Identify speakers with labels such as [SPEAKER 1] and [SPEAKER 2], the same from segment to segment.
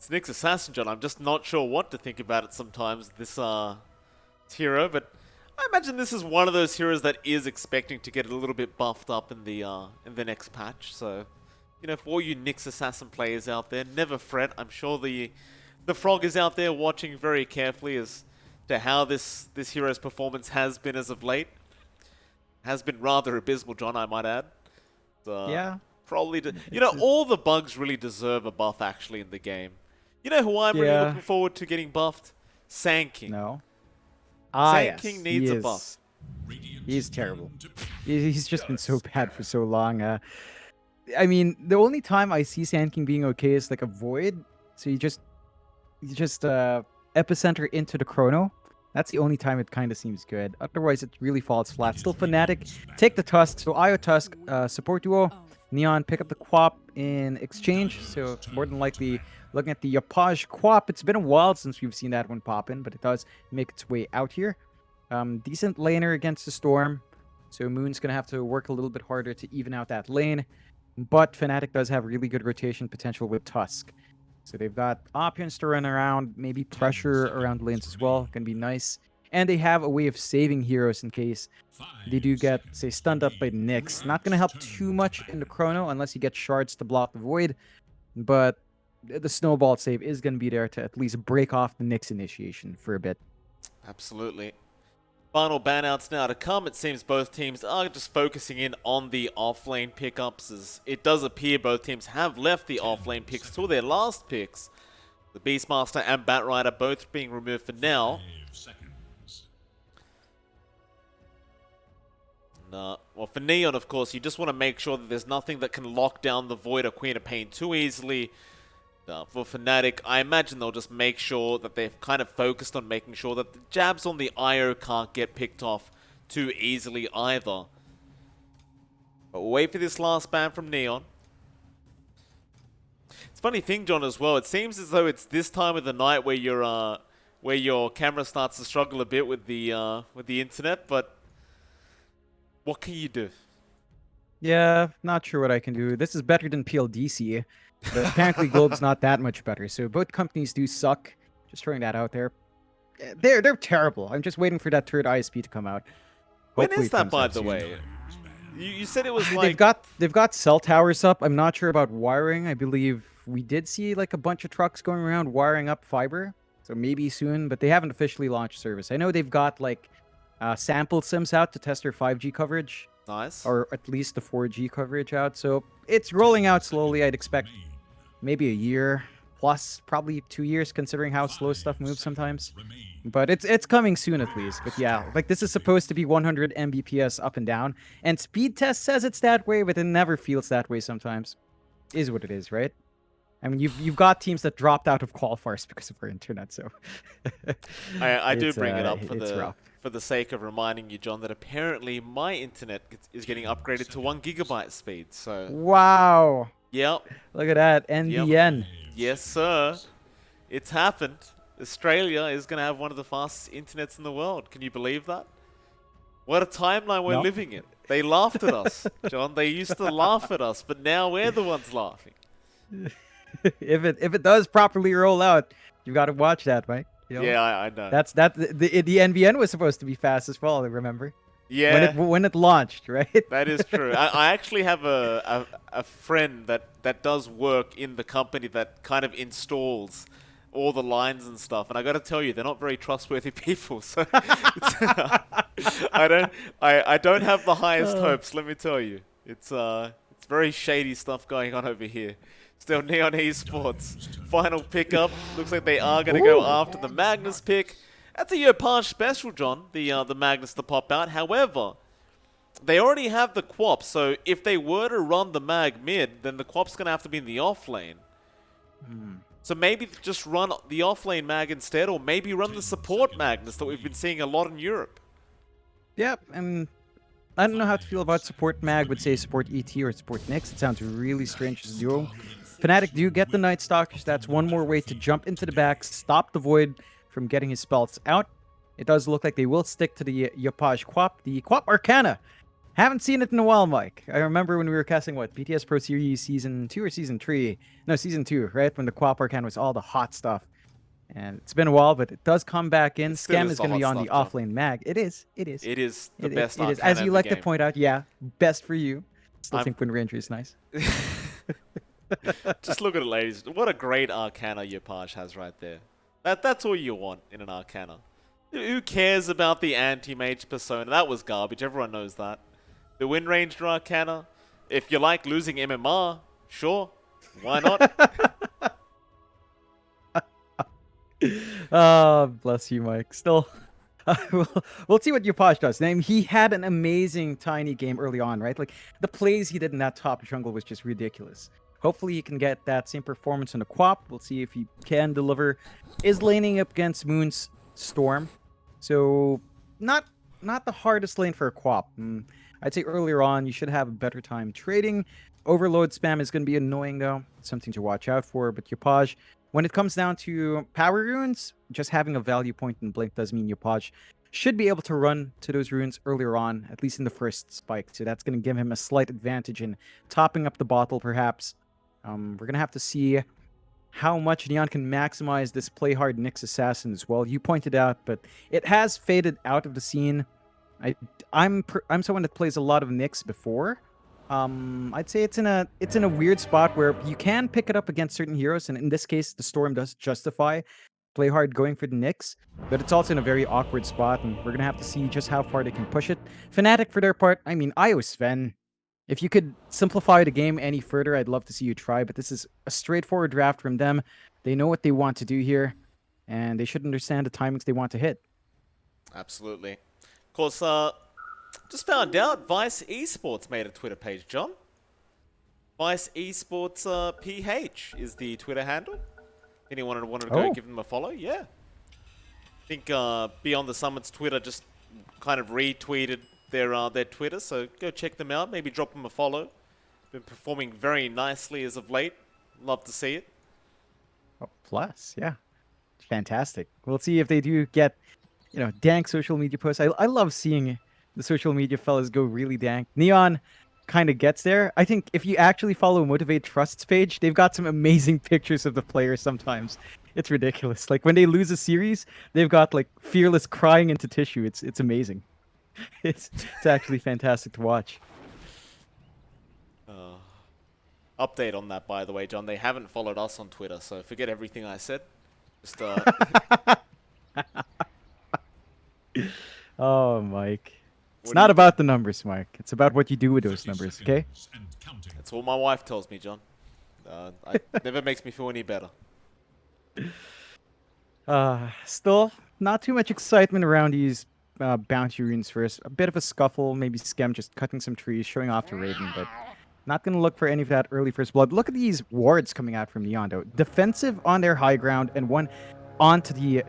[SPEAKER 1] It's Nyx Assassin, John. I'm just not sure what to think about it sometimes, this hero, but I imagine this is one of those heroes that is expecting to get a little bit buffed up in the next patch. So, you know, for all you Nyx Assassin players out there, never fret. I'm sure the Frog is out there watching very carefully as to how this hero's performance has been as of late. Has been rather abysmal, John, I might add.
[SPEAKER 2] Yeah.
[SPEAKER 1] Probably, you know, all the bugs really deserve a buff actually in the game. You know who I'm really looking forward to getting buffed? Sand King.
[SPEAKER 2] No.
[SPEAKER 1] Sand
[SPEAKER 2] Yes.
[SPEAKER 1] King needs a buff.
[SPEAKER 2] He's terrible. He's just been so bad for so long. I mean, the only time I see Sand King being okay is like a Void. So you just epicenter into the Chrono. That's the only time it kind of seems good. Otherwise, it really falls flat. Still Fnatic. Take the Tusk. So Io Tusk, support duo. Neon pick up the Quap in exchange. So more than likely looking at the Yapaj Quap. It's been a while since we've seen that one pop in, but it does make its way out here. Decent laner against the Storm. So Moon's going to have to work a little bit harder to even out that lane. But Fnatic does have really good rotation potential with Tusk. So they've got options to run around, maybe pressure around lanes as well. Can be nice. And they have a way of saving heroes in case they do get, say, stunned up by Nyx. Not going to help too much in the Chrono unless you get shards to block the Void. But the Snowball save is going to be there to at least break off the Nyx initiation for a bit.
[SPEAKER 1] Absolutely. Final banouts now to come. It seems both teams are just focusing in on the offlane pickups, as it does appear both teams have left the offlane picks till their last picks. The Beastmaster and Batrider both being removed for now. Well, for Neon, of course, you just want to make sure that there's nothing that can lock down the Void or Queen of Pain too easily. For Fnatic, I imagine they'll just make sure that they've kind of focused on making sure that the jabs on the IO can't get picked off too easily either. But we'll wait for this last ban from Neon. It's a funny thing, John, as well. It seems as though it's this time of the night where your camera starts to struggle a bit with the internet, but what can you do?
[SPEAKER 2] Yeah, not sure what I can do. This is better than PLDC. But apparently Globe's not that much better. So both companies do suck. Just throwing that out there. They're terrible. I'm just waiting for that third ISP to come out.
[SPEAKER 1] When is that, by the way? You said it was like...
[SPEAKER 2] They've got cell towers up. I'm not sure about wiring. I believe we did see like a bunch of trucks going around wiring up fiber. So maybe soon, but they haven't officially launched service. I know they've got like sample sims out to test their 5G coverage.
[SPEAKER 1] Nice.
[SPEAKER 2] Or at least the 4G coverage out. So it's rolling out slowly. I'd expect maybe a year plus, probably 2 years, considering how slow stuff moves sometimes. But it's coming soon at least. But yeah, like this is supposed to be 100 Mbps up and down. And speed test says it's that way, but it never feels that way sometimes. Is what it is, right? I mean, you've got teams that dropped out of qualifiers because of our internet, so...
[SPEAKER 1] I do bring it up for the sake of reminding you, John, that apparently my internet is getting upgraded to 1 GB speed, so...
[SPEAKER 2] Wow!
[SPEAKER 1] Yep.
[SPEAKER 2] Look at that, NBN.
[SPEAKER 1] Yep. Yes, sir. It's happened. Australia is going to have one of the fastest internets in the world. Can you believe that? What a timeline we're living in. They laughed at us, John. They used to laugh at us, but now we're the ones laughing.
[SPEAKER 2] If it does properly roll out, you've got to watch that, Mike. You know?
[SPEAKER 1] Yeah, I know.
[SPEAKER 2] The NBN was supposed to be fast as well, remember?
[SPEAKER 1] Yeah.
[SPEAKER 2] When it launched, right?
[SPEAKER 1] That is true. I actually have a friend that does work in the company that kind of installs all the lines and stuff, and I got to tell you, they're not very trustworthy people. So I don't have the highest hopes. Let me tell you, it's very shady stuff going on over here. Still Neon Esports. Final pickup. Looks like they are going to go after the Magnus pick. That's a Yopaj special, John, the Magnus to pop out. However, they already have the Quap, so if they were to run the Mag mid, then the Quap's going to have to be in the off lane. So maybe just run the offlane Mag instead, or maybe run the support Magnus that we've been seeing a lot in Europe.
[SPEAKER 2] Yep, and I don't know how to feel about support Mag with, say, support ET or support Nyx. It sounds really strange as a duo. Fnatic do get the Night Stalkers. That's one more way to jump into the back, stop the Void from getting his spells out. It does look like they will stick to the Yopaj Quap. The Quap Arcana Haven't seen it in a while, Mike. I remember when we were casting, what, BTS Pro Series Season 2 or Season 3? No, Season 2, right? When the Quap Arcana was all the hot stuff. And it's been a while, but it does come back in.
[SPEAKER 1] It still
[SPEAKER 2] Scam
[SPEAKER 1] is
[SPEAKER 2] is
[SPEAKER 1] the
[SPEAKER 2] going to
[SPEAKER 1] hot
[SPEAKER 2] be on the
[SPEAKER 1] stuff, John.
[SPEAKER 2] offlane mag. It is. It is.
[SPEAKER 1] It is the
[SPEAKER 2] It,
[SPEAKER 1] best
[SPEAKER 2] it is.
[SPEAKER 1] Arcana
[SPEAKER 2] As you
[SPEAKER 1] in
[SPEAKER 2] like
[SPEAKER 1] the
[SPEAKER 2] to
[SPEAKER 1] game.
[SPEAKER 2] point out, yeah, best for you. Still
[SPEAKER 1] I'm-
[SPEAKER 2] think Wind Ranger is nice.
[SPEAKER 1] Just look at it, ladies. What a great Arcana Yopaj has right there. That's all you want in an Arcana. Who cares about the anti-mage persona? That was garbage. Everyone knows that. The Wind Ranger Arcana. If you like losing MMR, sure. Why not?
[SPEAKER 2] Oh, bless you, Mike. Still, we'll see what Yopaj does. I mean, he had an amazing Tiny game early on, right? Like, the plays he did in that top jungle was just ridiculous. Hopefully he can get that same performance in the Quap. We'll see if he can deliver. Is laning up against Moon's Storm. So, not the hardest lane for a Quap. I'd say earlier on, you should have a better time trading. Overload spam is going to be annoying, though. It's something to watch out for. But Yopaj, when it comes down to power runes, just having a value point in Blink does mean Yopaj should be able to run to those runes earlier on, at least in the first spike. So that's going to give him a slight advantage in topping up the bottle, perhaps. We're going to have to see how much Neon can maximize this play hard Nyx Assassin as well. You pointed out, but it has faded out of the scene. I'm someone that plays a lot of Nyx before. I'd say it's in a weird spot where you can pick it up against certain heroes, and in this case, the Storm does justify play hard going for the Nyx, but it's also in a very awkward spot, and we're gonna have to see just how far they can push it. Fnatic, for their part, I mean, Io Sven. If you could simplify the game any further, I'd love to see you try, but this is a straightforward draft from them. They know what they want to do here, and they should understand the timings they want to hit.
[SPEAKER 1] Absolutely. Of course, just found out Vice Esports made a Twitter page, John. Vice Esports PH is the Twitter handle. Anyone wanted to go give them a follow? Yeah. I think Beyond the Summit's Twitter just kind of retweeted their Twitter, so go check them out. Maybe drop them a follow. Been performing very nicely as of late. Love to see it.
[SPEAKER 2] Oh, plus, yeah. Fantastic. We'll see if they do get, dank social media posts. I love seeing the social media fellas go really dank. Neon kind of gets there. I think if you actually follow Motivate Trust's page, they've got some amazing pictures of the players sometimes. It's ridiculous. Like when they lose a series, they've got like Fearless crying into tissue. It's amazing. It's actually fantastic to watch.
[SPEAKER 1] Update on that, by the way, John. They haven't followed us on Twitter, so forget everything I said. Just
[SPEAKER 2] Oh, Mike. It's
[SPEAKER 1] What do
[SPEAKER 2] not
[SPEAKER 1] you
[SPEAKER 2] about the numbers, Mike. It's about what you do with those numbers, okay?
[SPEAKER 1] That's what my wife tells me, John. It never makes me feel any better.
[SPEAKER 2] Still, not too much excitement around these bounty runes first. A bit of a scuffle, maybe Scam just cutting some trees, showing off to Raiden, but not going to look for any of that early first blood. Look at these wards coming out from Neon, though. Defensive on their high ground, and one onto the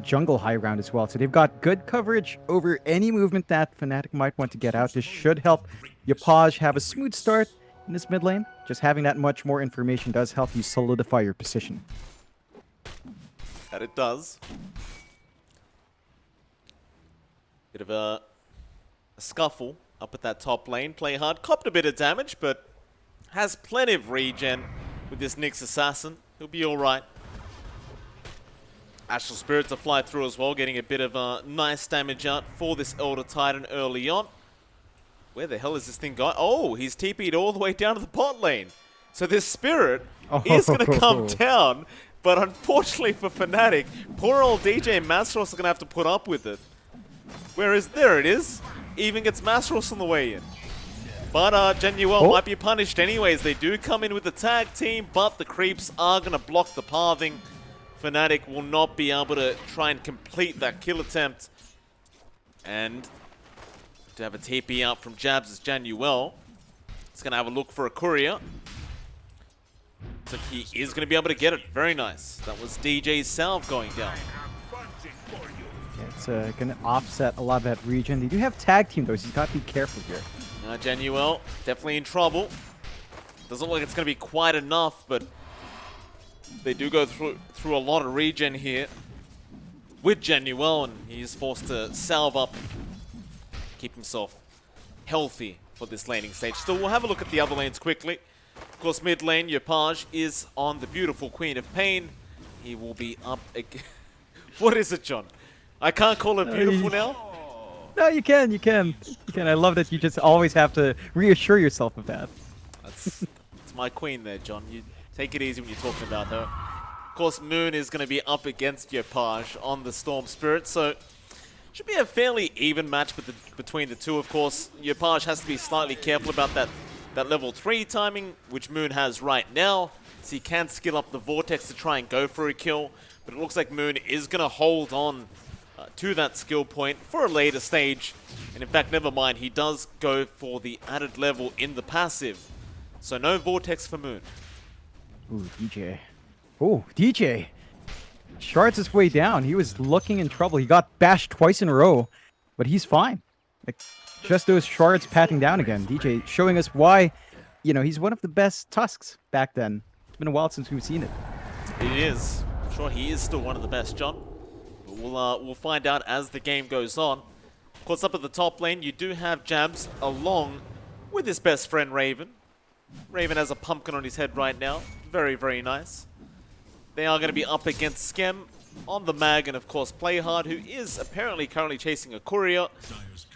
[SPEAKER 2] jungle high ground as well. So they've got good coverage over any movement that Fnatic might want to get out. This should help Yopaj have a smooth start in this mid lane. Just having that much more information does help you solidify your position.
[SPEAKER 1] That it does. Bit of a scuffle up at that top lane. Play hard. Copped a bit of damage, but has plenty of regen with this Nyx Assassin. He'll be alright. Astral Spirit to fly through as well, getting a bit of nice damage out for this Elder Titan early on. Where the hell is this thing going? Oh, he's TP'd all the way down to the bot lane. So this Spirit is going to come down, but unfortunately for Fnatic, poor old DJ Masros are going to have to put up with it. Whereas, there it is. Even gets Masros on the way in. But Genuel might be punished anyways. They do come in with the tag team, but the creeps are going to block the pathing. Fnatic will not be able to try and complete that kill attempt. And to have a TP out from Jabs is Januel. He's going to have a look for a courier. So he is going to be able to get it. Very nice. That was DJ's salve going down.
[SPEAKER 2] Yeah, it's going to offset a lot of that region. They do have tag team, though, so you've got to be careful here.
[SPEAKER 1] Januel definitely in trouble. Doesn't look like it's going to be quite enough, but they do go through a lot of regen here with Januel, and he's forced to salve up, keep himself healthy for this laning stage. Still, we'll have a look at the other lanes quickly. Of course, mid lane, Yopaj is on the beautiful Queen of Pain. He will be up again. What is it, John? I can't call her beautiful now?
[SPEAKER 2] No, you can. I love that you just always have to reassure yourself of that.
[SPEAKER 1] That's my queen there, John. You take it easy when you're talking about her. Of course, Moon is going to be up against Yopaj on the Storm Spirit, so should be a fairly even match between the two. Of course, Yopaj has to be slightly careful about that level 3 timing, which Moon has right now, so he can skill up the Vortex to try and go for a kill, but it looks like Moon is going to hold on to that skill point for a later stage, and in fact, never mind, he does go for the added level in the passive, so no Vortex for Moon.
[SPEAKER 2] Ooh, DJ. Oh, DJ. Shards his way down. He was looking in trouble. He got bashed twice in a row, but he's fine. Like, just those shards patting down again. DJ showing us why, you know, he's one of the best Tusks back then. It's been a while since we've seen it.
[SPEAKER 1] It is. I'm sure he is still one of the best, John. But we'll find out as the game goes on. Of course, up at the top lane, you do have Jabs along with his best friend, Raven. Raven has a pumpkin on his head right now. Very, very nice. They are going to be up against Skem on the mag, and of course Playhard, who is apparently currently chasing a courier,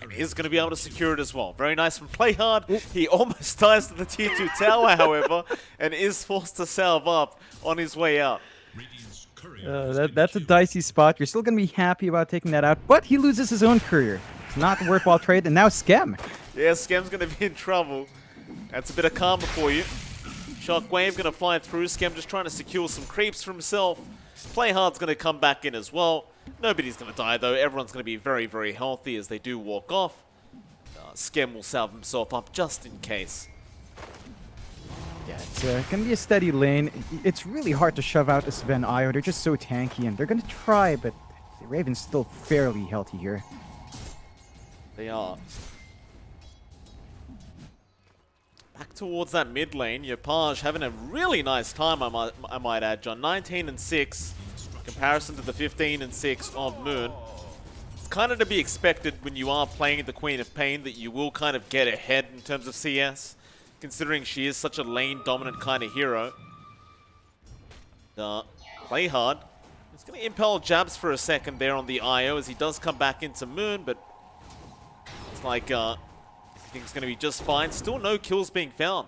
[SPEAKER 1] and is going to be able to secure it as well. Very nice from Playhard. He almost dies to the tier 2 tower, however, and is forced to salve up on his way out.
[SPEAKER 2] That's a dicey spot. You're still going to be happy about taking that out, but he loses his own courier. It's not a worthwhile trade, and now Skem.
[SPEAKER 1] Yeah, Skem's going to be in trouble. That's a bit of karma for you. Shockwave going to fly through. Skem just trying to secure some creeps for himself. Playhard's going to come back in as well. Nobody's going to die, though. Everyone's going to be very, very healthy as they do walk off. Skem will salve himself up just in case.
[SPEAKER 2] Yeah, it's going to be a steady lane. It's really hard to shove out a Sven Io. They're just so tanky, and they're going to try, but the Raven's still fairly healthy here.
[SPEAKER 1] They are. Back towards that mid lane, Yopaj having a really nice time, I might add, John. 19 and 6, comparison to the 15 and 6 of Moon. It's kind of to be expected when you are playing the Queen of Pain that you will kind of get ahead in terms of CS, considering she is such a lane-dominant kind of hero. Play hard. It's going to impel Jabs for a second there on the IO as he does come back into Moon, but it's like everything's going to be just fine. Still no kills being found.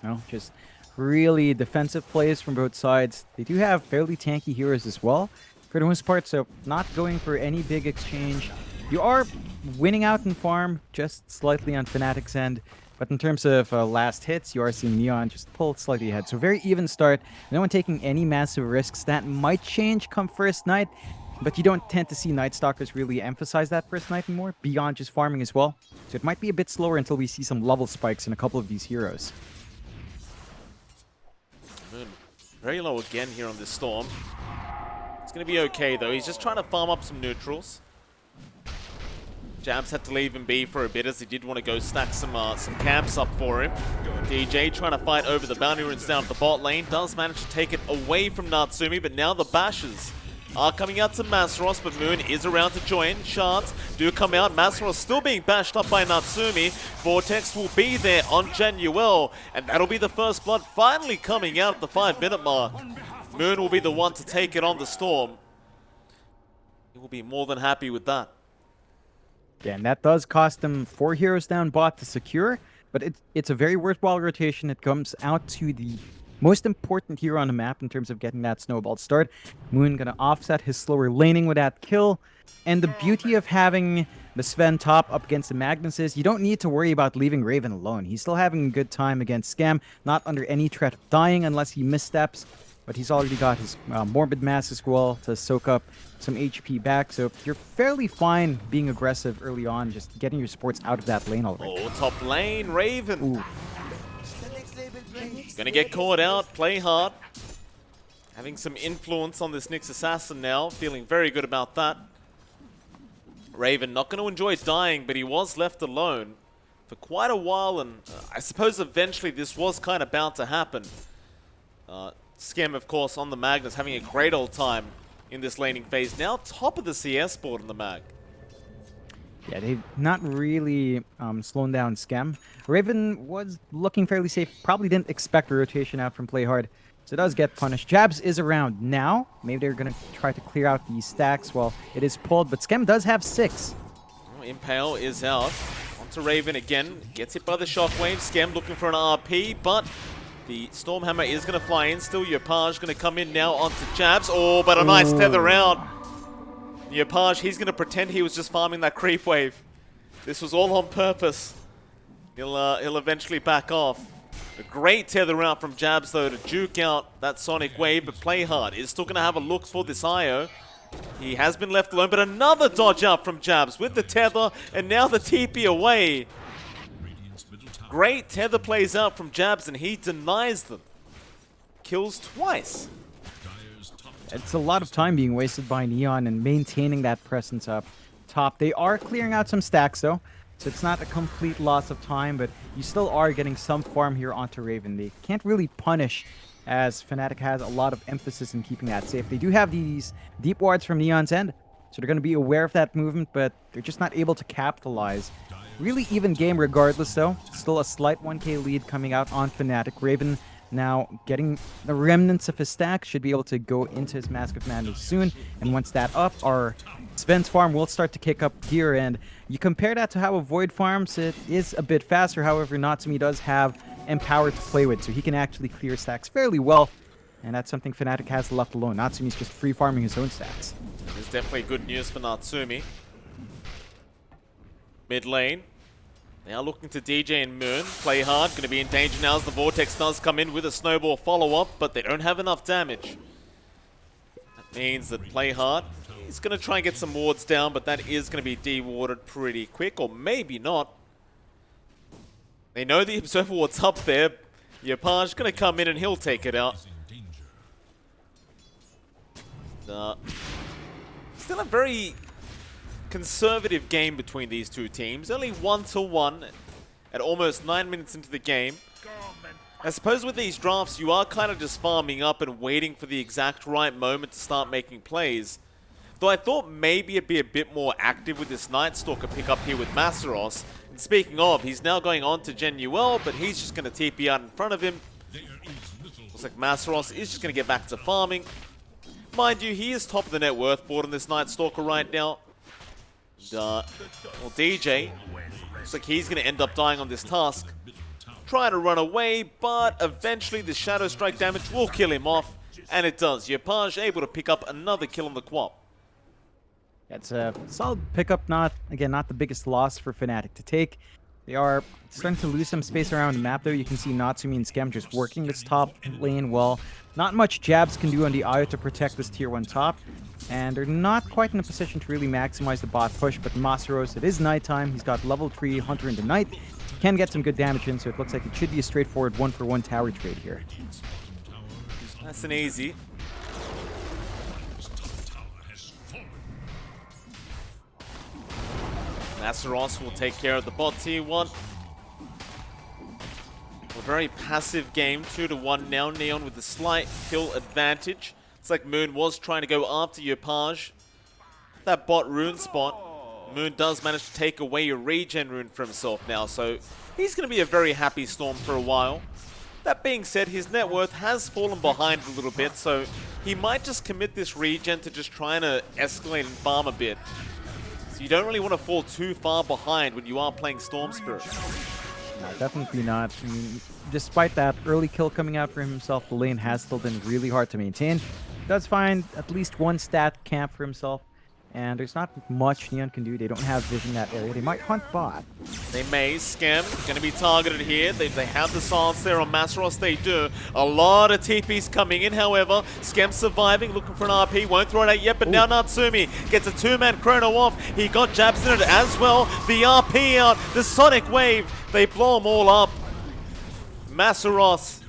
[SPEAKER 2] No, just really defensive plays from both sides. They do have fairly tanky heroes as well, for the most part, so not going for any big exchange. You are winning out in farm, just slightly on Fnatic's end, but in terms of last hits, you are seeing Neon just pull slightly ahead. So very even start, no one taking any massive risks. That might change come first night, but you don't tend to see Night Stalkers really emphasize that first night anymore, beyond just farming as well. So it might be a bit slower until we see some level spikes in a couple of these heroes.
[SPEAKER 1] Very low again here on this Storm. It's going to be okay, though. He's just trying to farm up some neutrals. Jabs had to leave him be for a bit as he did want to go stack some camps up for him. DJ trying to fight over the bounty runes down at the bot lane. Does manage to take it away from Natsumi, but now the bashes are coming out to Masros, but Moon is around to join. Shards do come out. Masros still being bashed up by Natsumi. Vortex will be there on Januel, and that'll be the first blood finally coming out at the 5-minute mark. Moon will be the one to take it on the Storm. He will be more than happy with that.
[SPEAKER 2] Yeah, and that does cost them 4 heroes down bot to secure, but it's a very worthwhile rotation. It comes out to the most important hero on the map in terms of getting that snowball start. Moon gonna offset his slower laning with that kill. And the beauty of having the Sven top up against the Magnus is you don't need to worry about leaving Raven alone. He's still having a good time against Scam, not under any threat of dying unless he missteps. But he's already got his Morbid Mass as well to soak up some HP back. So you're fairly fine being aggressive early on, just getting your supports out of that lane already.
[SPEAKER 1] Oh, top lane, Raven.
[SPEAKER 2] Ooh.
[SPEAKER 1] Gonna get caught out, play hard. Having some influence on this Nyx Assassin now, feeling very good about that. Raven not gonna enjoy dying, but he was left alone for quite a while, and I suppose eventually this was kind of bound to happen. Skem, of course, on the Magnus, having a great old time in this laning phase. Now top of the CS board on the Mag.
[SPEAKER 2] Yeah, they've not really slowed down Scam. Raven was looking fairly safe. Probably didn't expect a rotation out from Play Hard. So it does get punished. Jabs is around now. Maybe they're going to try to clear out these stacks while it is pulled. But Scam does have 6.
[SPEAKER 1] Oh, Impale is out. Onto Raven again. Gets hit by the shockwave. Scam looking for an RP, but the Stormhammer is going to fly in. Still, Yopaj going to come in now onto Jabs. Oh, but a nice tether out. Yopaj, he's going to pretend he was just farming that creep wave. This was all on purpose. He'll eventually back off. A great tether out from Jabs, though, to juke out that Sonic Wave, but Play Hard is still going to have a look for this IO. He has been left alone, but another dodge out from Jabs with the tether, and now the TP away. Great tether plays out from Jabs, and he denies them. Kills twice.
[SPEAKER 2] It's a lot of time being wasted by Neon and maintaining that presence up top. They are clearing out some stacks, though. So it's not a complete loss of time, but you still are getting some farm here onto Raven. They can't really punish, as Fnatic has a lot of emphasis in keeping that safe. They do have these deep wards from Neon's end, so they're going to be aware of that movement, but they're just not able to capitalize. Really even game regardless, though. Still a slight 1k lead coming out on Fnatic. Raven now getting the remnants of his stack, should be able to go into his Mask of Madness soon, and once that up, our Sven's farm will start to kick up gear, and you compare that to how a Void farms, it is a bit faster. However, Natsumi does have Empower to play with, so he can actually clear stacks fairly well, and that's something Fnatic has left alone. Natsumi's just free farming his own stacks.
[SPEAKER 1] It's definitely good news for Natsumi. Mid lane. Now looking to DJ and Moon. Play Hard, going to be in danger now as the Vortex does come in with a snowball follow-up, but they don't have enough damage. That means that Play Hard is going to try and get some wards down, but that is going to be de-warded pretty quick, or maybe not. They know the Observer Ward's up there. Yopaj going to come in and he'll take it out. Still a very conservative game between these two teams. Only 1-1 at almost 9 minutes into the game. I suppose with these drafts, you are kind of just farming up and waiting for the exact right moment to start making plays. Though I thought maybe it'd be a bit more active with this Night Stalker pickup here with Masaros. And speaking of, he's now going on to Genuel, but he's just going to TP out in front of him. Looks like Masaros is just going to get back to farming. Mind you, he is top of the net worth board on this Night Stalker right now. Well, DJ, looks like he's going to end up dying on this task. Trying to run away, but eventually the Shadow Strike damage will kill him off. And it does. Yopaj able to pick up another kill on the Quap.
[SPEAKER 2] That's a solid pickup, not the biggest loss for Fnatic to take. They are starting to lose some space around the map, though. You can see Natsumi and Scam just working this top lane well. Not much Jabs can do on the IO to protect this tier 1 top. And they're not quite in a position to really maximize the bot push, but Masaros, it is nighttime. He's got level 3 Hunter in the night. Can get some good damage in, so it looks like it should be a straightforward 1-for-1 tower trade here.
[SPEAKER 1] Nice and easy. Masaros will take care of the bot tier 1. A very passive game, 2-1 now. Neon with a slight kill advantage. It's like Moon was trying to go after Yopaj. That bot rune spot. Moon does manage to take away a regen rune for himself now, so he's going to be a very happy Storm for a while. That being said, his net worth has fallen behind a little bit, so he might just commit this regen to just trying to escalate and farm a bit. So you don't really want to fall too far behind when you are playing Storm Spirit.
[SPEAKER 2] No, definitely not. I mean, despite that early kill coming out for himself, the lane has still been really hard to maintain. He does find at least one stat camp for himself, and there's not much Neon can do. They don't have vision in that area. They might hunt bot.
[SPEAKER 1] They may. Scam going to be targeted here. They have the silence there on Masaros. They do. A lot of TPs coming in, however. Scam surviving, looking for an RP. Won't throw it out yet, but now Natsumi gets a 2-man chrono off. He got Jabs in it as well. The RP out. The Sonic Wave. They blow them all up. Masaros,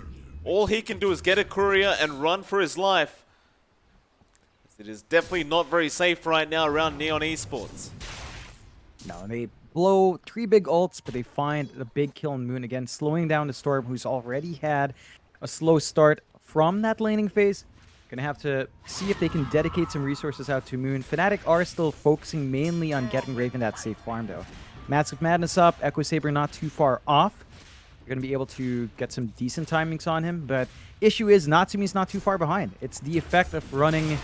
[SPEAKER 1] all he can do is get a courier and run for his life. It is definitely not very safe right now around Neon Esports.
[SPEAKER 2] No, they blow 3 big ults, but they find a big kill on Moon again, slowing down the Storm, who's already had a slow start from that laning phase. Gonna have to see if they can dedicate some resources out to Moon. Fnatic are still focusing mainly on getting Raven that safe farm, though. Massive Madness up, Echo Saber not too far off. You're going to be able to get some decent timings on him, but issue is Natsumi's not too far behind. It's the effect of running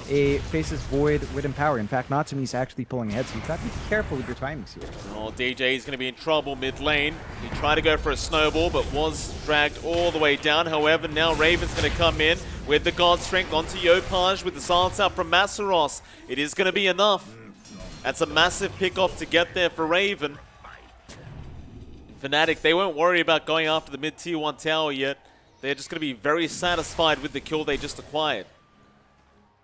[SPEAKER 2] a Faceless Void with Empower. In fact, Natsumi's actually pulling ahead, so you've got to be careful with your timings here.
[SPEAKER 1] Oh, DJ is going to be in trouble mid lane. He tried to go for a snowball, but was dragged all the way down. However, now Raven's going to come in with the God Strength onto Yopaj with the silence out from Masaros. It is going to be enough. That's a massive pick-off to get there for Raven. Fnatic, they won't worry about going after the mid-tier 1 tower yet. They're just going to be very satisfied with the kill they just acquired.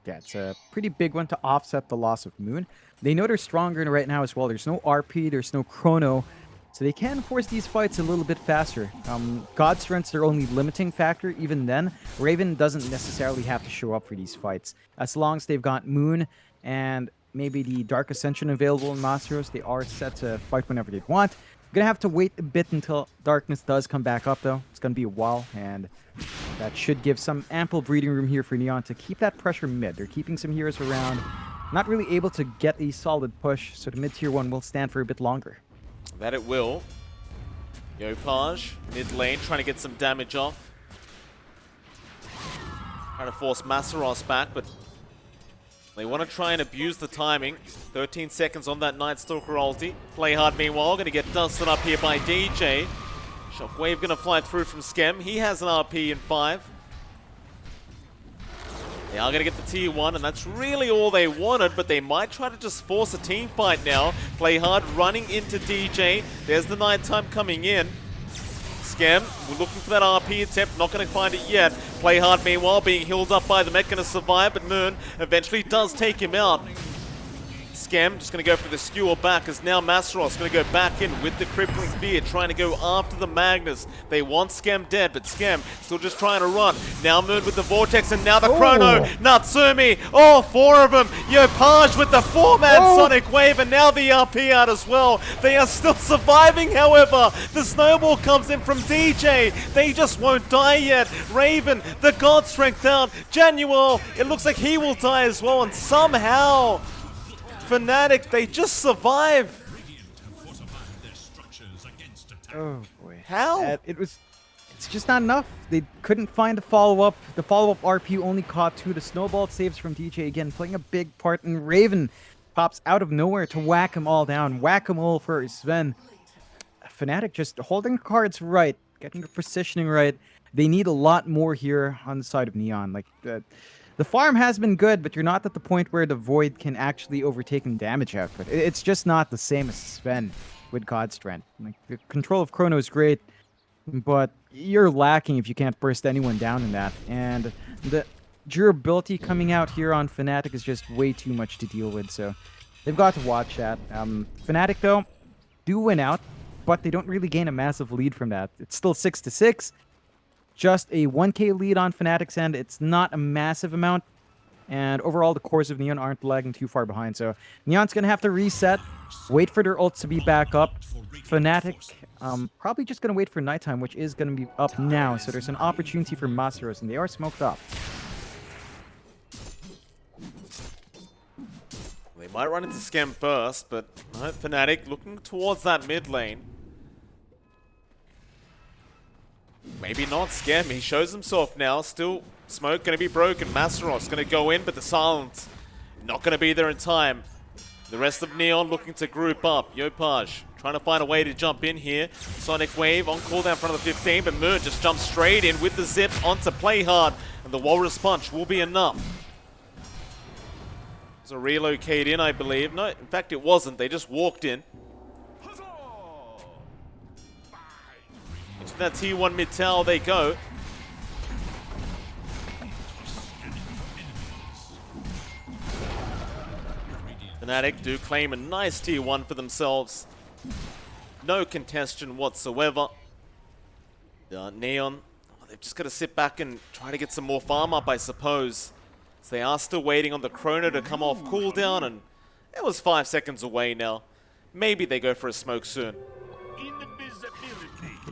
[SPEAKER 2] Yeah, it's a pretty big one to offset the loss of Moon. They know they're stronger right now as well. There's no RP, there's no chrono, so they can force these fights a little bit faster. God Strength's their only limiting factor. Even then, Raven doesn't necessarily have to show up for these fights. As long as they've got Moon and maybe the Dark Ascension available in Masteros, they are set to fight whenever they want. Gonna have to wait a bit until Darkness does come back up, though. It's gonna be a while, and that should give some ample breathing room here for Neon to keep that pressure mid. They're keeping some heroes around, not really able to get a solid push, so the mid-tier 1 will stand for a bit longer.
[SPEAKER 1] That it will. Yopaj, mid lane, trying to get some damage off. Trying to force Masaros back, but they want to try and abuse the timing. 13 seconds on that Night Stalker ulti. Play hard meanwhile, going to get dusted up here by DJ. Shockwave going to fly through from Skem. He has an RP in 5. They are going to get the tier 1, and that's really all they wanted, but they might try to just force a team fight now. Play hard running into DJ. There's the nighttime coming in. Skem, we're looking for that RP attempt, not going to find it yet. Play hard meanwhile, being healed up by the mech, going to survive, but Moon eventually does take him out. Skem just going to go for the skewer back, as now Masaros going to go back in with the crippling spear, trying to go after the Magnus. They want Skem dead, but Skem still just trying to run. Now Moon with the Vortex, and now the Chrono. Natsumi, all 4 of them. Yopaj with the 4-man Sonic Wave, and now the RP out as well. They are still surviving, however. The snowball comes in from DJ. They just won't die yet. Raven, the God Strength down. Januel, it looks like he will die as well, and somehow Fnatic, they just survive.
[SPEAKER 2] Oh boy.
[SPEAKER 1] How?
[SPEAKER 2] It's just not enough. They couldn't find the follow-up. The follow-up RP only caught 2. The snowball saves from DJ again, playing a big part. And Raven pops out of nowhere to whack them all down. Whack-a-mole for Sven. Fnatic just holding the cards right, getting the positioning right. They need a lot more here on the side of Neon. Like the farm has been good, but you're not at the point where the Void can actually overtake in damage output. It's just not the same as Sven with God Strength. Like, the control of Chrono is great, but you're lacking if you can't burst anyone down in that. And the durability coming out here on Fnatic is just way too much to deal with, so they've got to watch that. Fnatic, though, do win out, but they don't really gain a massive lead from that. It's still 6-6. Just a 1k lead on Fnatic's end. It's not a massive amount. And overall, the cores of Neon aren't lagging too far behind. So Neon's going to have to reset, wait for their ults to be back up. Fnatic, probably just going to wait for nighttime, which is going to be up now. So there's an opportunity for Masteros, and they are smoked up.
[SPEAKER 1] They might run into Skem first, but Fnatic looking towards that mid lane. Maybe not Skem. He shows himself now. Still, smoke going to be broken. Masaros going to go in, but the silence not going to be there in time. The rest of Neon looking to group up. Yopaj trying to find a way to jump in here. Sonic Wave on cooldown in front of the 15, but Moon just jumps straight in with the zip onto Play Hard, and the Walrus Punch will be enough. It's a relocate in, I believe. No, in fact, it wasn't. They just walked in. Into that T1 mid tower they go. Fnatic do claim a nice T1 for themselves. No contestation whatsoever. Neon, they've just got to sit back and try to get some more farm up, I suppose. So they are still waiting on the Chrono to come off cooldown, and it was 5 seconds away now. Maybe they go for a smoke soon.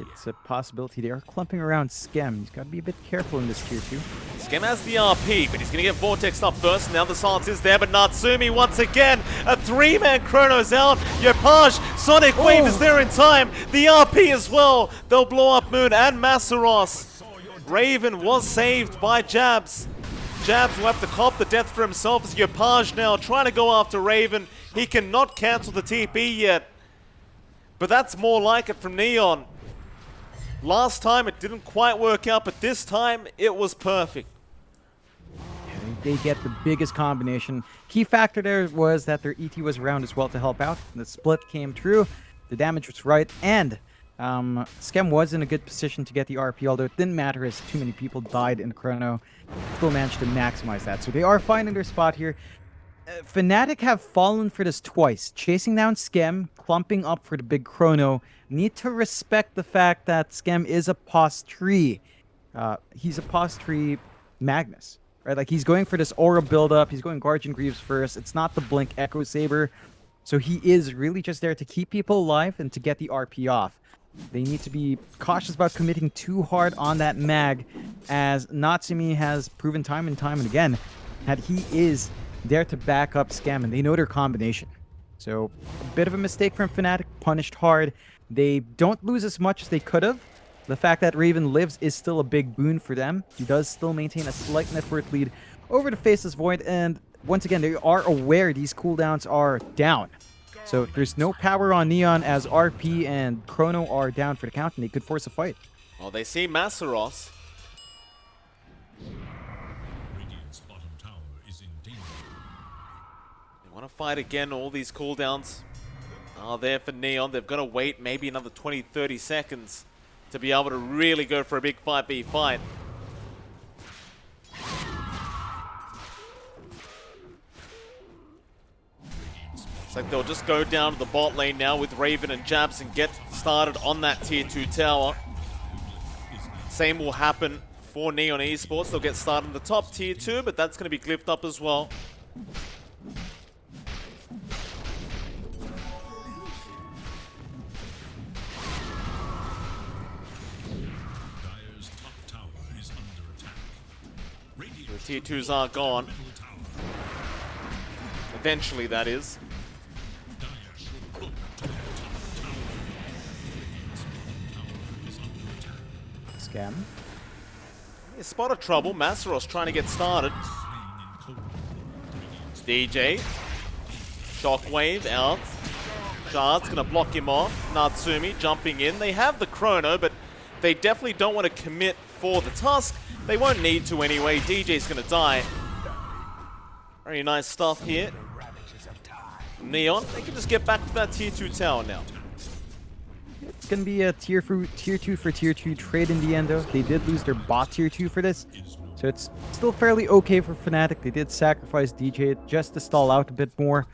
[SPEAKER 2] It's a possibility. They are clumping around Skem. He's got to be a bit careful in this tier 2.
[SPEAKER 1] Skem has the RP, but he's going to get Vortexed up first. Now the silence is there, but Natsumi once again, a 3-man Chrono's out. Yopaj, Sonic Wave is there in time. The RP as well. They'll blow up Moon and Masaros. Raven was saved by Jabs. Jabs will have to cop the death for himself as Yopaj now trying to go after Raven. He cannot cancel the TP yet. But that's more like it from Neon. Last time it didn't quite work out, but this time it was perfect.
[SPEAKER 2] They get the biggest combination. Key factor there was that their ET was around as well to help out. The split came true. The damage was right. And Skem was in a good position to get the RP, although it didn't matter as too many people died in Chrono. Still managed to maximize that. So they are finding their spot here. Fnatic have fallen for this twice. Chasing down Skem, clumping up for the big Chrono. Need to respect the fact that Skem is a pos tree. He's a pos tree Magnus, right? Like, he's going for this aura buildup. He's going Guardian Greaves first. It's not the Blink Echo Saber. So he is really just there to keep people alive and to get the RP off. They need to be cautious about committing too hard on that mag, as Natsumi has proven time and time and again that he is there to back up Skem, and they know their combination. So, a bit of a mistake from Fnatic, punished hard. They don't lose as much as they could have. The fact that Raven lives is still a big boon for them. He does still maintain a slight net worth lead over the Faceless Void, and once again, they are aware these cooldowns are down. So, there's no power on Neon as RP and Chrono are down for the count, and they could force a fight.
[SPEAKER 1] Well, they see Masaros. Want to fight again. All these cooldowns are there for Neon. They've got to wait maybe another 20-30 seconds to be able to really go for a big 5v fight. It's like they'll just go down to the bot lane now with Raven and Jabs and get started on that tier 2 tower. Same will happen for Neon Esports. They'll get started in the top tier 2, but that's going to be glyphed up as well. Tier 2s are gone. Eventually, that is.
[SPEAKER 2] Skem.
[SPEAKER 1] A spot of trouble. Masaros trying to get started. DJ. Shockwave out. Shard's gonna block him off. Natsumi jumping in. They have the Chrono, but they definitely don't want to commit for the Tusk. They won't need to anyway. DJ's gonna die. Very nice stuff here. Neon, they can just get back to that tier 2 tower now.
[SPEAKER 2] It's gonna be a tier 2 for tier 2 trade in the end, though. They did lose their bot tier 2 for this, so it's still fairly okay for Fnatic. They did sacrifice DJ just to stall out a bit more.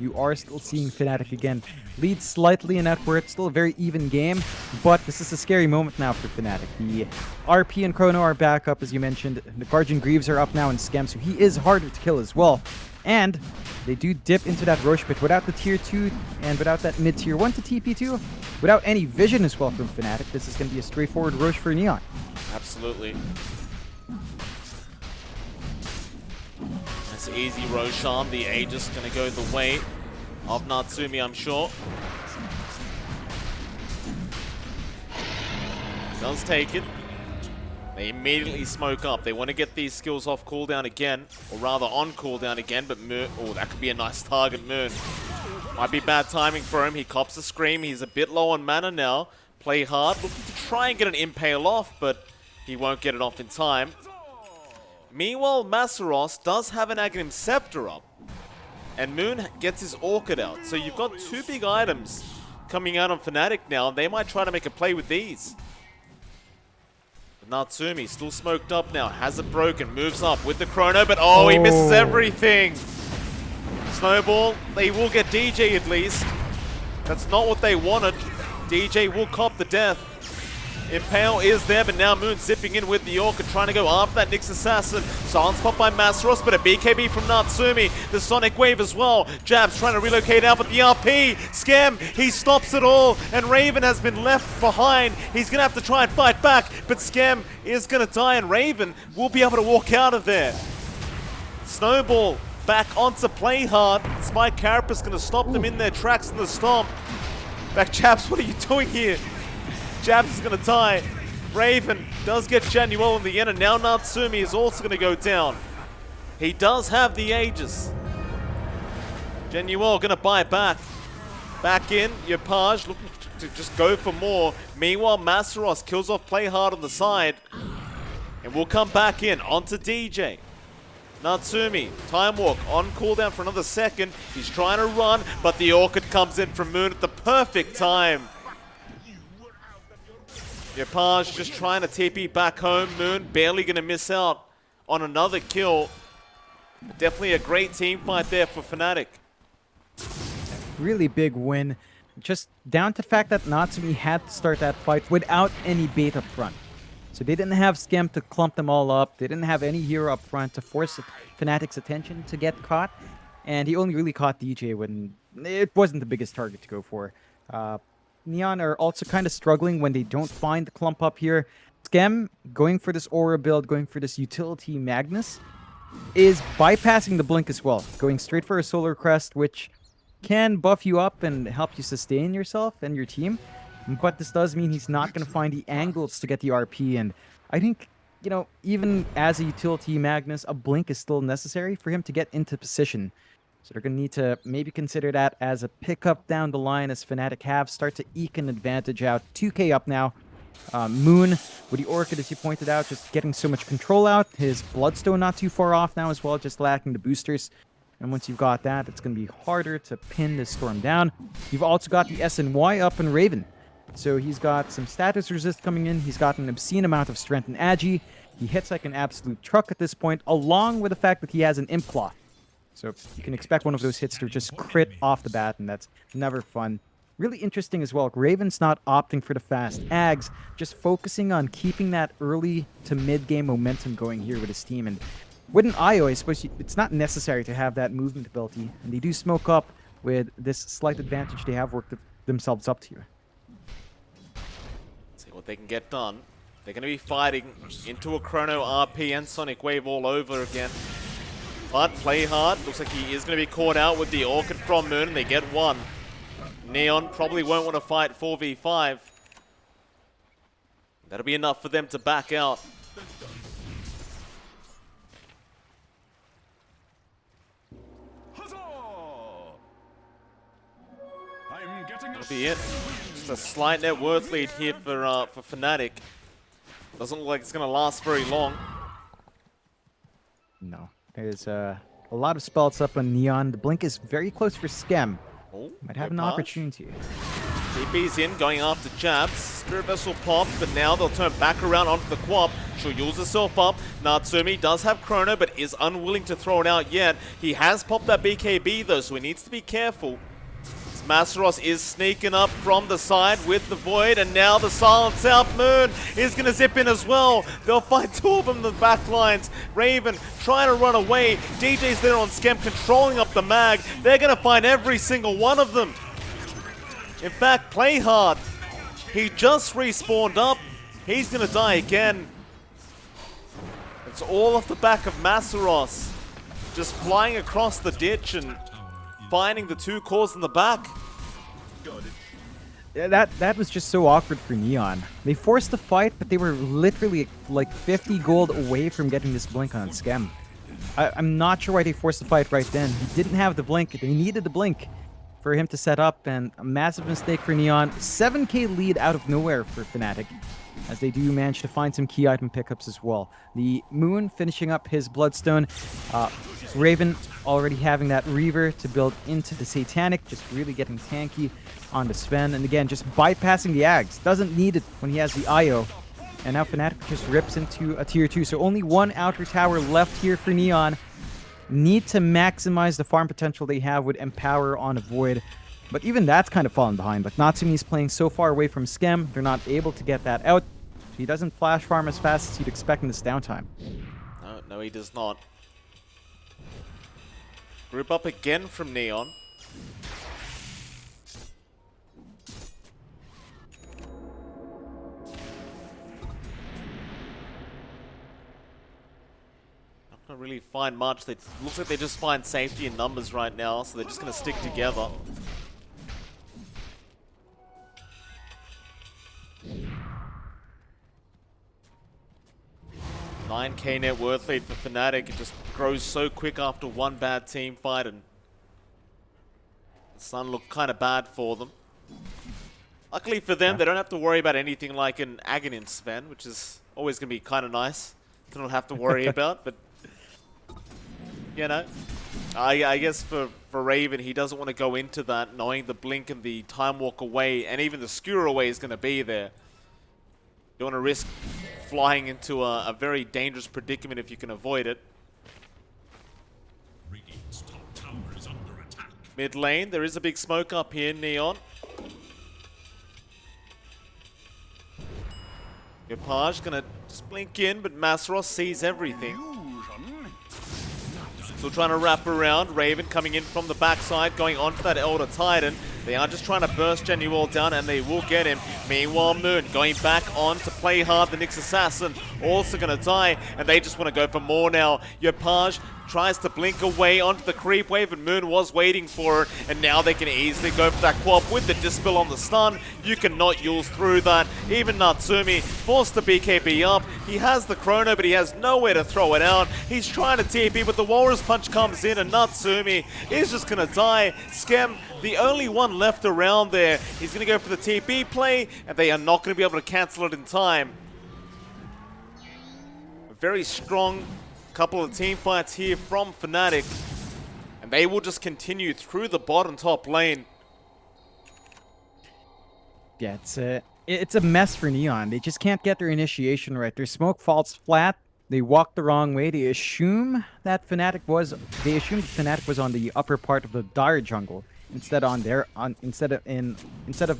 [SPEAKER 2] You are still seeing Fnatic again lead slightly in net worth. Still a very even game, but this is a scary moment now for Fnatic. The RP and Chrono are back up, as you mentioned. The Guardian Greaves are up now in Skem, so he is harder to kill as well. And they do dip into that Roche pit without the tier 2 and without that mid tier 1 to TP2, without any vision as well from Fnatic. This is going to be a straightforward Roche for Neon.
[SPEAKER 1] Absolutely. That's easy Roshan. The Aegis going to go the way of Natsumi, I'm sure. Does take it. They immediately smoke up. They want to get these skills off cooldown again, or rather on cooldown again, but Moon, oh, that could be a nice target, Moon. Might be bad timing for him. He cops a scream. He's a bit low on mana now. Play hard, looking to try and get an impale off, but he won't get it off in time. Meanwhile, Masaros does have an Aghanim Scepter up, and Moon gets his Orchid out. So you've got two big items coming out on Fnatic now, and they might try to make a play with these. But Natsumi still smoked up now, has it broken, moves up with the Chrono, but oh, he misses everything. Snowball, they will get DJ at least. That's not what they wanted. DJ will cop the death. Impale is there, but now Moon zipping in with the Orchid, trying to go after that Nyx Assassin. Silence spot by Masaros, but a BKB from Natsumi. The Sonic Wave as well. Jabs trying to relocate out, but the RP. Scam, he stops it all, and Raven has been left behind. He's going to have to try and fight back, but Scam is going to die, and Raven will be able to walk out of there. Snowball back onto Play Hard. Spike Carapace going to stop them in their tracks in the stomp. Back, Jabs, what are you doing here? Jabs is going to die. Raven does get Januel in the end, and now Natsumi is also going to go down. He does have the Aegis. Januel going to buy back. Back in, Yopaj looking to just go for more. Meanwhile, Masaros kills off Play Hard on the side. And we'll come back in onto DJ. Natsumi, Time Walk on cooldown for another second. He's trying to run, but the Orchid comes in from Moon at the perfect time. Yopaj just trying to TP back home. Moon barely going to miss out on another kill. Definitely a great team fight there for Fnatic.
[SPEAKER 2] Really big win. Just down to the fact that Natsumi had to start that fight without any bait up front. So they didn't have Scam to clump them all up. They didn't have any hero up front to force Fnatic's attention to get caught. And he only really caught DJ when it wasn't the biggest target to go for. Neon are also kind of struggling when they don't find the clump up here. Scam, going for this Aura build, going for this utility Magnus, is bypassing the blink as well. Going straight for a Solar Crest, which can buff you up and help you sustain yourself and your team. But this does mean he's not going to find the angles to get the RP. And I think, you know, even as a utility Magnus, a blink is still necessary for him to get into position. So they're going to need to maybe consider that as a pickup down the line as Fnatic have start to eke an advantage out. 2k up now. Moon with the Orchid, as you pointed out, just getting so much control out. His Bloodstone not too far off now as well, just lacking the boosters. And once you've got that, it's going to be harder to pin this Storm down. You've also got the SNY up in Raven. So he's got some status resist coming in. He's got an obscene amount of strength in Agi. He hits like an absolute truck at this point, along with the fact that he has an Imp Claw. So you can expect one of those hits to just crit off the bat, and that's never fun. Really interesting as well. Raven's not opting for the fast Ags, just focusing on keeping that early to mid-game momentum going here with his team. And with an IO, I suppose it's not necessary to have that movement ability. And they do smoke up with this slight advantage they have worked themselves up to.
[SPEAKER 1] See what they can get done. They're going to be fighting into a Chrono RP and Sonic Wave all over again. But Play Hard, looks like he is going to be caught out with the Orchid from Moon, and they get one. Neon probably won't want to fight 4v5. That'll be enough for them to back out. That'll be it. Just a slight net worth lead here for Fnatic. Doesn't look like it's going to last very long.
[SPEAKER 2] No. There's a lot of spells up on Neon. The blink is very close for Scam.
[SPEAKER 1] Oh,
[SPEAKER 2] might have an opportunity.
[SPEAKER 1] TP's in, going after Jabs. Spirit Vessel pop, but now they'll turn back around onto the Quap. She'll use herself up. Natsumi does have Chrono, but is unwilling to throw it out yet. He has popped that BKB though, so he needs to be careful. Masaros is sneaking up from the side with the Void, and now the Silence out. Moon is going to zip in as well. They'll find two of them in the back lines. Raven trying to run away. DJ's there on Scam, controlling up the mag. They're going to find every single one of them. In fact, Play Hard, he just respawned up. He's going to die again. It's all off the back of Masaros, just flying across the ditch and finding the two cores in the back.
[SPEAKER 2] Yeah, that was just so awkward for Neon. They forced the fight, but they were literally like 50 gold away from getting this blink on Scam. I'm not sure why they forced the fight right then. He didn't have the blink. They needed the blink for him to set up, and a massive mistake for Neon. 7k lead out of nowhere for Fnatic, as they do manage to find some key item pickups as well. The Moon finishing up his Bloodstone. Raven already having that Reaver to build into the Satanic, just really getting tanky on the Sven. And again, just bypassing the Ags. Doesn't need it when he has the IO. And now Fnatic just rips into a tier 2. So only one outer tower left here for Neon. Need to maximize the farm potential they have with Empower on a Void. But even that's kind of fallen behind. Like, Natsumi's playing so far away from Scam, they're not able to get that out. He doesn't flash farm as fast as you'd expect in this downtime.
[SPEAKER 1] No, he does not. Group up again from Neon. Not gonna really find much. It looks like they just find safety in numbers right now, so they're just gonna stick together. $9K net worth lead for Fnatic. It just grows so quick after one bad team fight, and the Sun looked kind of bad for them. Luckily for them, they don't have to worry about anything like an Aghanim Sven, which is always going to be kind of nice to not have to worry about. But, you know, I guess for Raven, he doesn't want to go into that knowing the blink and the time walk away, and even the skewer away is going to be there. You don't want to risk flying into a very dangerous predicament if you can avoid it. Mid lane, there is a big smoke up here, Neon. Gapage gonna just blink in, but Masros sees everything. Still trying to wrap around. Raven coming in from the backside, going on for that Elder Titan. They are just trying to burst Genuel down, and they will get him. Meanwhile, Moon going back on to play hard. The Nyx Assassin also going to die, and they just want to go for more now. Yopaj tries to blink away onto the creep wave, and Moon was waiting for it, and now they can easily go for that quap with the Dispel on the stun. You cannot use through that. Even Natsumi forced the BKB up. He has the Chrono, but he has nowhere to throw it out. He's trying to TP, but the Walrus Punch comes in, and Natsumi is just going to die. Skem, the only one left around there. He's going to go for the TP play, and they are not going to be able to cancel it in time. A very strong couple of team fights here from Fnatic, and they will just continue through the bottom top lane.
[SPEAKER 2] Yeah, it's a mess for Neon. They just can't get their initiation right. Their smoke falls flat. They walk the wrong way. They assume that Fnatic was on the upper part of the Dire jungle instead of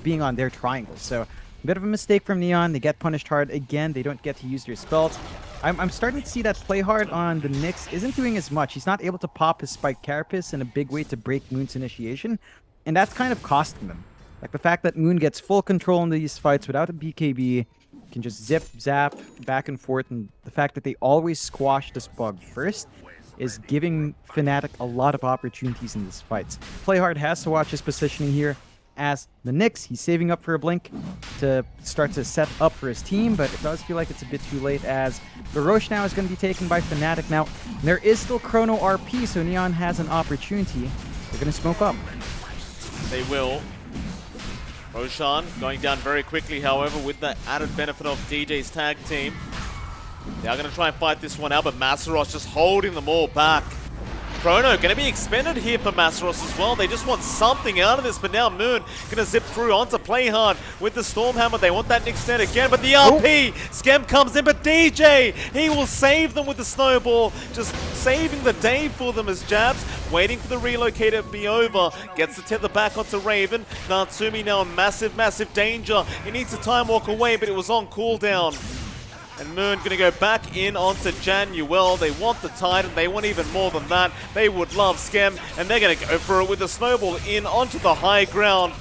[SPEAKER 2] being on their triangle. So a bit of a mistake from Neon. They get punished hard again. They don't get to use their spells. I'm starting to see that play hard on the Nyx isn't doing as much. He's not able to pop his Spike Carapace in a big way to break Moon's initiation, and that's kind of costing them. Like the fact that Moon gets full control in these fights without a BKB, can just zip, zap, back and forth, and the fact that they always squash this bug first is giving Fnatic a lot of opportunities in these fights. Playhard has to watch his positioning here. As the Nyx, he's saving up for a blink to start to set up for his team, but it does feel like it's a bit too late as the Roche now is going to be taken by Fnatic. Now, there is still Chrono RP, so Neon has an opportunity. They're going to smoke up.
[SPEAKER 1] They will. Roshan going down very quickly, however, with the added benefit of DJ's tag team. They are going to try and fight this one out, but Masaros just holding them all back. Chrono going to be expended here for Masaros as well. They just want something out of this, but now Moon going to zip through onto Playhard with the Stormhammer. They want that Nyx net again, but the RP! Skem comes in, but DJ! He will save them with the Snowball, just saving the day for them as Jabs, waiting for the relocator to be over. Gets the tether back onto Raven. Natsumi now in massive, massive danger. He needs a time walk away, but it was on cooldown. And Moon going to go back in onto Januel. They want the Titan. They want even more than that. They would love Skem. And they're going to go for it with the Snowball in onto the high ground.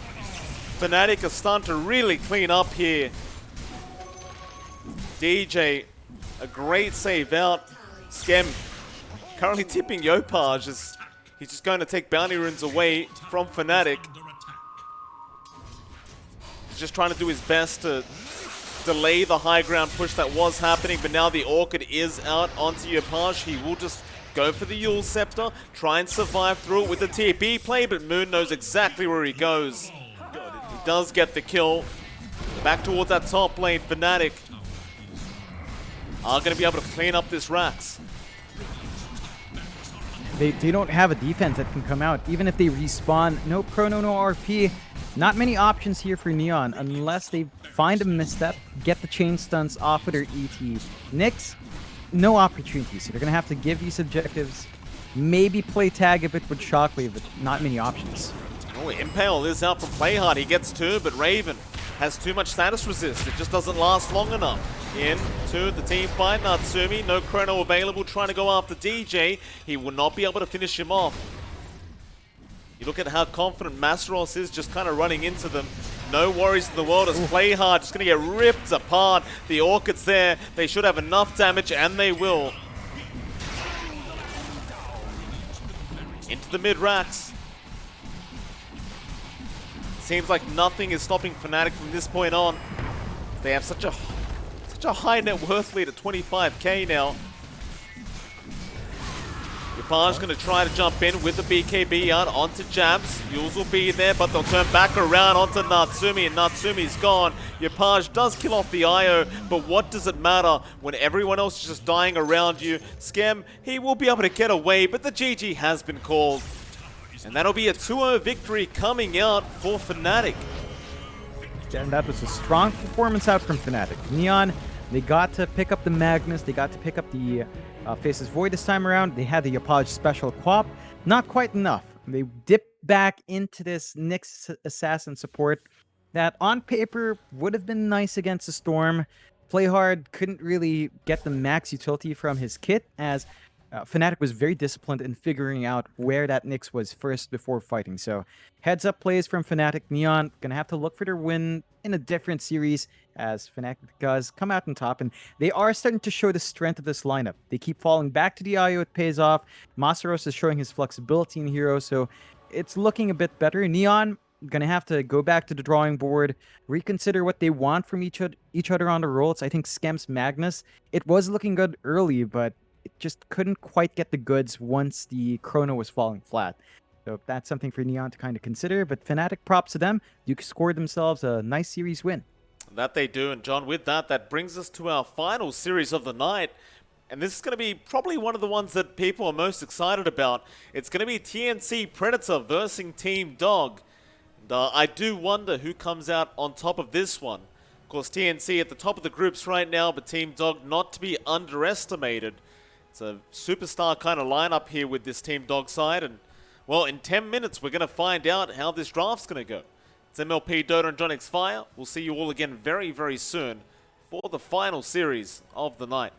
[SPEAKER 1] Fnatic are starting to really clean up here. DJ, a great save out. Skem currently tipping Yopaj as he's just going to take bounty runes away from Fnatic. He's just trying to do his best to delay the high ground push that was happening, but now the Orchid is out onto Yopaj. He will just go for the Yule Scepter, try and survive through it with the TP play, but Moon knows exactly where he goes. He does get the kill. Back towards that top lane, Fnatic are going to be able to clean up this Rax.
[SPEAKER 2] They don't have a defense that can come out. Even if they respawn, no Chrono, no RP. Not many options here for Neon unless they find a misstep, get the chain stunts off of their ET. Nyx, no opportunities. So they're going to have to give these objectives, maybe play tag a bit with Shockwave, but not many options.
[SPEAKER 1] Oh, Impale is out from Playhard. He gets two, but Raven has too much status resist. It just doesn't last long enough. into the team fight. Natsumi, no chrono available, trying to go after DJ. He will not be able to finish him off. You look at how confident Masteros is, just kind of running into them. No worries in the world as Play Hard just going to get ripped apart. The Orchid's there. They should have enough damage, and they will. Into the mid-racks. Seems like nothing is stopping Fnatic from this point on. They have such a high net worth lead at 25k now. Yapage going to try to jump in with the BKB out onto Jabs. Yules will be there, but they'll turn back around onto Natsumi, and Natsumi's gone. Yapage does kill off the IO, but what does it matter when everyone else is just dying around you? Skem, he will be able to get away, but the GG has been called. And that'll be a 2-0 victory coming out for Fnatic.
[SPEAKER 2] And that was a strong performance out from Fnatic. Neon, they got to pick up the Magnus, they got to pick up the Faces Void this time around. They had the Yapage special quap. Not quite enough. They dipped back into this Nyx assassin support that on paper would have been nice against the Storm. Playhard couldn't really get the max utility from his kit, as Fnatic was very disciplined in figuring out where that Nyx was first before fighting. So heads up plays from Fnatic. Neon gonna have to look for their win in a different series, as Fnatic does come out on top, and they are starting to show the strength of this lineup. They keep falling back to the IO, it pays off. Masaros is showing his flexibility in hero, so it's looking a bit better. Neon gonna have to go back to the drawing board, reconsider what they want from each other on the roles. I think Skem's Magnus, it was looking good early, but it just couldn't quite get the goods once the chrono was falling flat. So that's something for Neon to kind of consider. But Fnatic, props to them. Duke scored themselves a nice series win.
[SPEAKER 1] That they do. And John, with that, that brings us to our final series of the night. And this is going to be probably one of the ones that people are most excited about. It's going to be TNC Predator versus Team Dog. And I do wonder who comes out on top of this one. Of course, TNC at the top of the groups right now, but Team Dog not to be underestimated. It's a superstar kind of lineup here with this Team Dog side, and well, in 10 minutes we're going to find out how this draft's going to go. It's MLP Dota and JohnXFire. We'll see you all again very, very soon for the final series of the night.